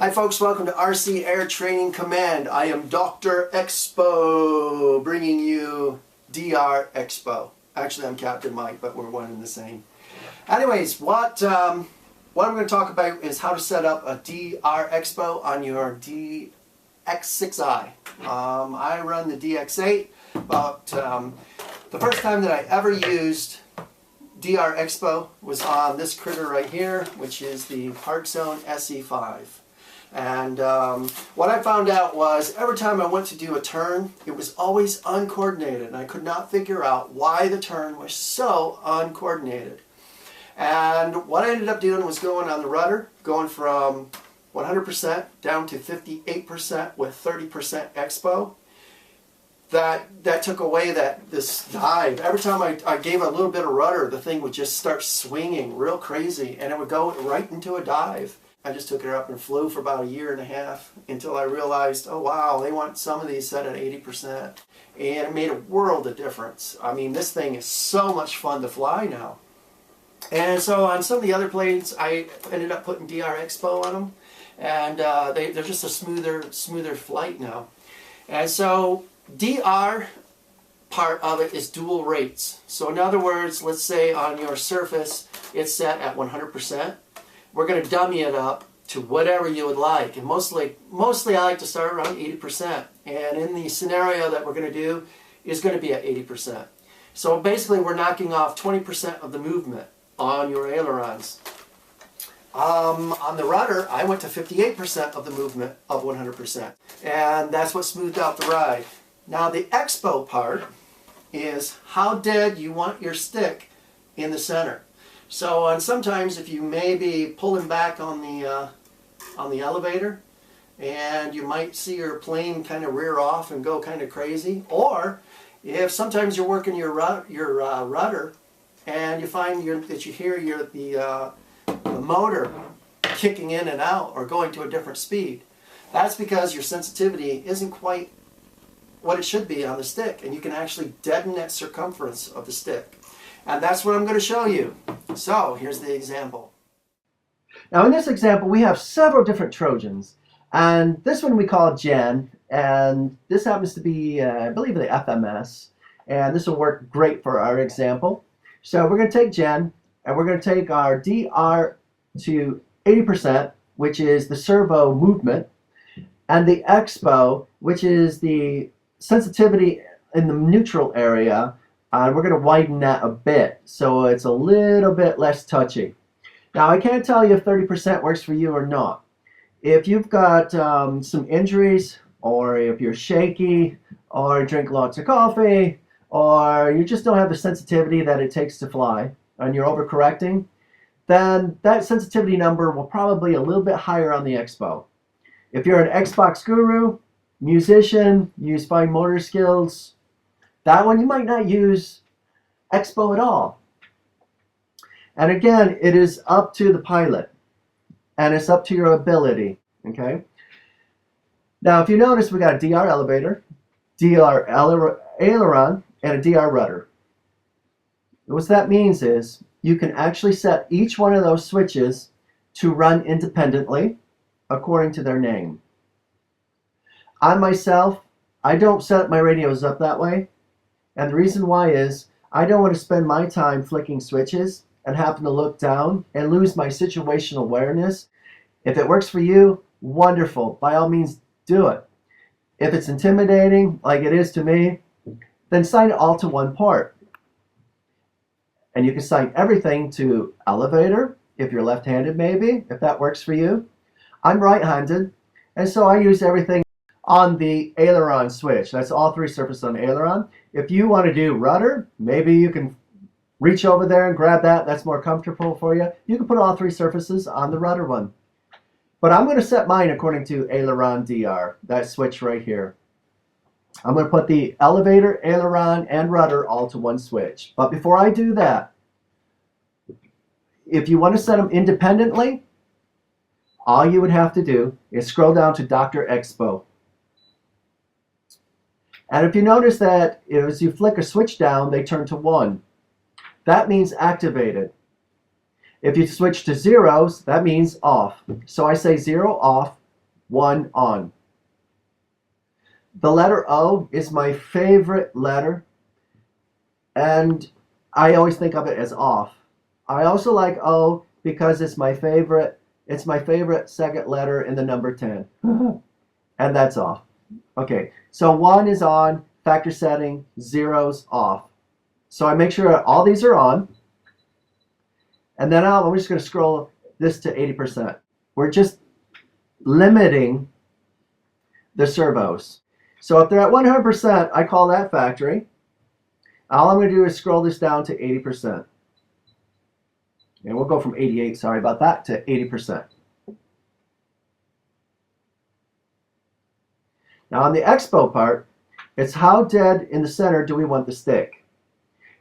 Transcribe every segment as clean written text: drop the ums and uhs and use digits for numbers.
Hi folks, welcome to RC Air Training Command. I am Dr. Expo, bringing you DR Expo. Actually, I'm Captain Mike, but we're one and the same. Anyways, what I'm going to talk about is how to set up a DR Expo on your DX6i. I run the DX8, but the first time that I ever used DR Expo was on this critter right here, which is the Park Zone SE5. And what I found out was every time I went to do a turn, it was always uncoordinated, and I could not figure out why the turn was so uncoordinated. And what I ended up doing was going on the rudder, going from 100% down to 58% with 30% expo. That took away this dive. Every time I gave a little bit of rudder, the thing would just start swinging real crazy, and it would go right into a dive. I just took it up and flew for about a year and a half until I realized, oh wow, they want some of these set at 80%. And it made a world of difference. I mean, this thing is so much fun to fly now. And so on some of the other planes, I ended up putting DR Expo on them. And they're just a smoother flight now. And so DR part of it is dual rates. So in other words, let's say on your surface, it's set at 100%. We're going to dummy it up to whatever you would like. And mostly I like to start around 80%. And in the scenario that we're going to do is going to be at 80%. So basically we're knocking off 20% of the movement on your ailerons. On the rudder, I went to 58% of the movement of 100%. And that's what smoothed out the ride. Now the expo part is how dead you want your stick in the center. So sometimes if you may be pulling back on the elevator, and you might see your plane kind of rear off and go kind of crazy, or if sometimes you're working your rudder and you find that you hear the motor kicking in and out or going to a different speed, that's because your sensitivity isn't quite what it should be on the stick, and you can actually deaden that circumference of the stick. And that's what I'm going to show you. So here's the example. Now in this example we have several different Trojans, and this one we call Jen, and this happens to be I believe the FMS, and this will work great for our example. So we're going to take Jen and we're going to take our DR to 80%, which is the servo movement, and the expo, which is the sensitivity in the neutral area. We're going to widen that a bit so it's a little bit less touchy. Now I can't tell you if 30% works for you or not. If you've got some injuries, or if you're shaky, or drink lots of coffee, or you just don't have the sensitivity that it takes to fly, and you're overcorrecting, then that sensitivity number will probably be a little bit higher on the expo. If you're an Xbox guru, musician, use fine motor skills, that one you might not use expo at all. And again, it is up to the pilot, and it's up to your ability. Okay. Now, if you notice, we got a DR elevator, DR aileron, and a DR rudder. What that means is you can actually set each one of those switches to run independently according to their name. I myself, I don't set my radios up that way. And the reason why is I don't want to spend my time flicking switches and having to look down and lose my situational awareness. If it works for you, wonderful. By all means, do it. If it's intimidating, like it is to me, then sign it all to one port. And you can sign everything to elevator, if you're left-handed maybe, if that works for you. I'm right-handed, and so I use everything on the aileron switch. That's all three surfaces on the aileron. If you want to do rudder, maybe you can reach over there and grab that. That's more comfortable for you. You can put all three surfaces on the rudder one. But I'm going to set mine according to aileron DR, that switch right here. I'm going to put the elevator, aileron, and rudder all to one switch. But before I do that, if you want to set them independently, all you would have to do is scroll down to Dr. Expo. And if you notice that as you flick a switch down, they turn to 1. That means activated. If you switch to zeros, that means off. So I say 0 off, 1 on. The letter O is my favorite letter, and I always think of it as off. I also like O because it's my favorite second letter in the number 10. And that's off. Okay, so 1 is on, factor setting, 0's off. So I make sure all these are on. And then I'm just going to scroll this to 80%. We're just limiting the servos. So if they're at 100%, I call that factory. All I'm going to do is scroll this down to 80%. And we'll go from 88, sorry about that, to 80%. Now on the Expo part, it's how dead in the center do we want the stick.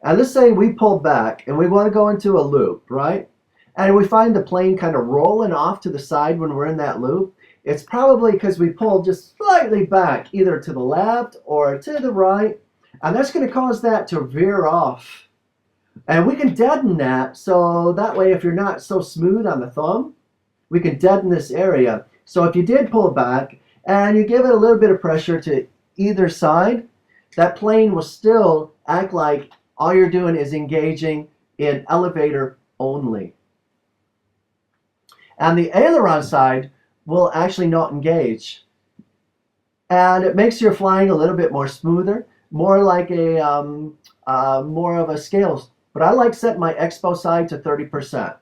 And let's say we pull back and we want to go into a loop, right? And we find the plane kind of rolling off to the side when we're in that loop. It's probably because we pulled just slightly back, either to the left or to the right. And that's going to cause that to veer off. And we can deaden that, so that way if you're not so smooth on the thumb, we can deaden this area. So if you did pull back and you give it a little bit of pressure to either side, that plane will still act like all you're doing is engaging in elevator only. And the aileron side will actually not engage. And it makes your flying a little bit more smoother, more like a more of a scale. But I like setting my Expo side to 30%.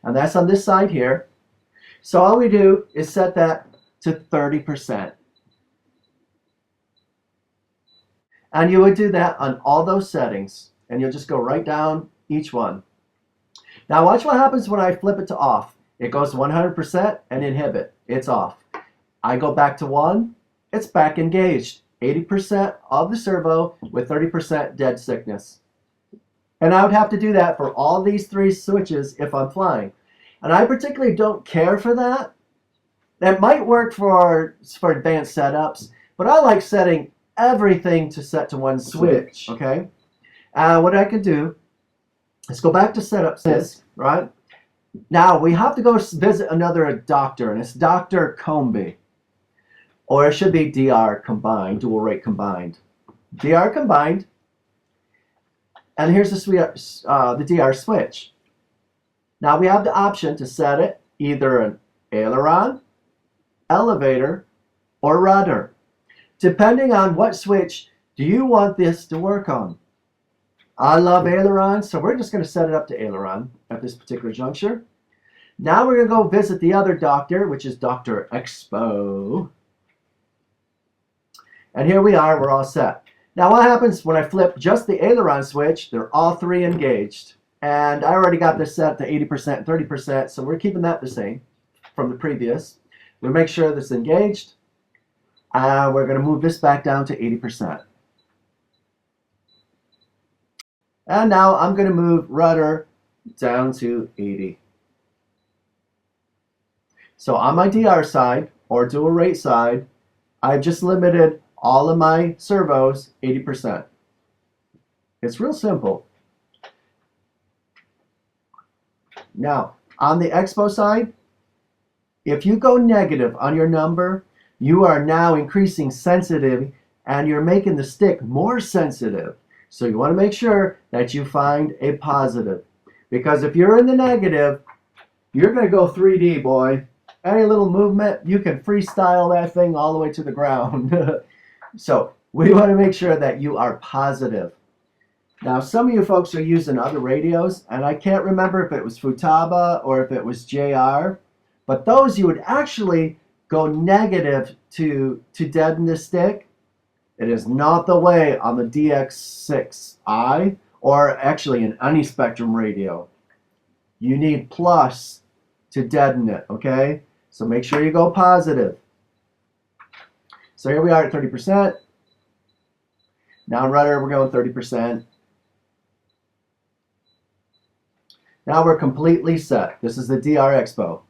And that's on this side here. So all we do is set that to 30%. And you would do that on all those settings. And you'll just go right down each one. Now watch what happens when I flip it to off. It goes to 100% and inhibit. It's off. I go back to 1. It's back engaged. 80% of the servo with 30% dead sickness. And I would have to do that for all these 3 switches if I'm flying. And I particularly don't care for that. That might work for advanced setups, but I like setting everything to set to 1 switch, okay? What I can do is go back to setup sys, right? Now we have to go visit another doctor, and it's Dr. Comby. Or it should be DR combined, dual rate combined. DR combined. And here's the DR switch. Now we have the option to set it either an aileron, elevator, or rudder. Depending on what switch do you want this to work on. I love aileron, so we're just going to set it up to aileron at this particular juncture. Now we're going to go visit the other doctor, which is Dr. Expo. And here we are, we're all set. Now what happens when I flip just the aileron switch? They're all 3 engaged. And I already got this set to 80% and 30%, so we're keeping that the same from the previous. We make sure this is engaged. We're going to move this back down to 80%. And now I'm going to move rudder down to 80. So on my DR side, or dual rate side, I've just limited all of my servos 80%. It's real simple. Now, on the Expo side, if you go negative on your number, you are now increasing sensitivity and you're making the stick more sensitive. So you want to make sure that you find a positive. Because if you're in the negative, you're going to go 3D, boy. Any little movement, you can freestyle that thing all the way to the ground. So we want to make sure that you are positive. Now, some of you folks are using other radios, and I can't remember if it was Futaba or if it was JR, but those you would actually go negative to deaden the stick. It is not the way on the DX6i or actually in any Spektrum radio. You need plus to deaden it, okay? So make sure you go positive. So here we are at 30%. Now in rudder, we're going 30%. Now we're completely set. This is the DR Expo.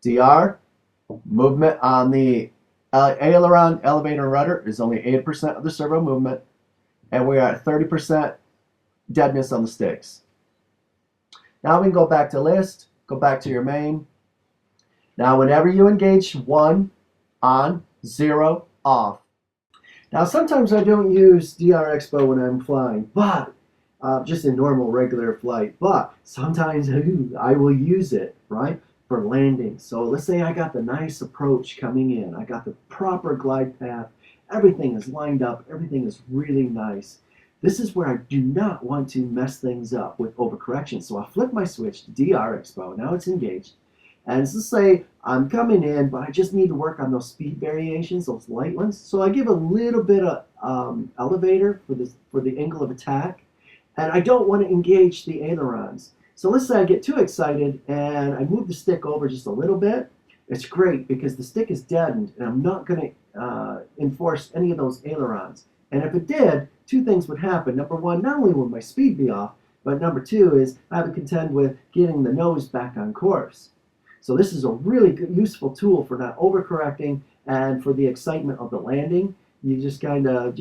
DR, movement on the aileron, elevator, rudder is only 8% of the servo movement. And we are at 30% deadness on the sticks. Now we can go back to list, go back to your main. Now, whenever you engage 1 on, 0 off. Now, sometimes I don't use DR Expo when I'm flying, but just in normal, regular flight. But sometimes I will use it, right, for landing. So let's say I got the nice approach coming in. I got the proper glide path. Everything is lined up. Everything is really nice. This is where I do not want to mess things up with overcorrection. So I flip my switch to DR Expo. Now it's engaged. And let's say I'm coming in, but I just need to work on those speed variations, those light ones. So I give a little bit of elevator for the angle of attack. And I don't want to engage the ailerons. So let's say I get too excited and I move the stick over just a little bit. It's great because the stick is deadened and I'm not going to enforce any of those ailerons. And if it did, two things would happen. Number one, not only would my speed be off, but number two is I have to contend with getting the nose back on course. So this is a really good, useful tool for not overcorrecting and for the excitement of the landing. You just kind of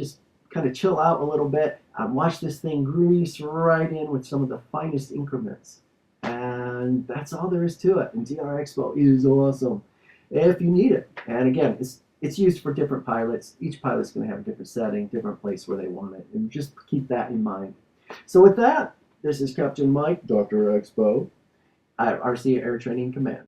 chill out a little bit and watch this thing grease right in with some of the finest increments. And that's all there is to it. And DR Expo is awesome if you need it. And again, it's used for different pilots. Each pilot's going to have a different setting, different place where they want it. And just keep that in mind. So with that, this is Captain Mike, Dr. Expo, at RC Air Training Command.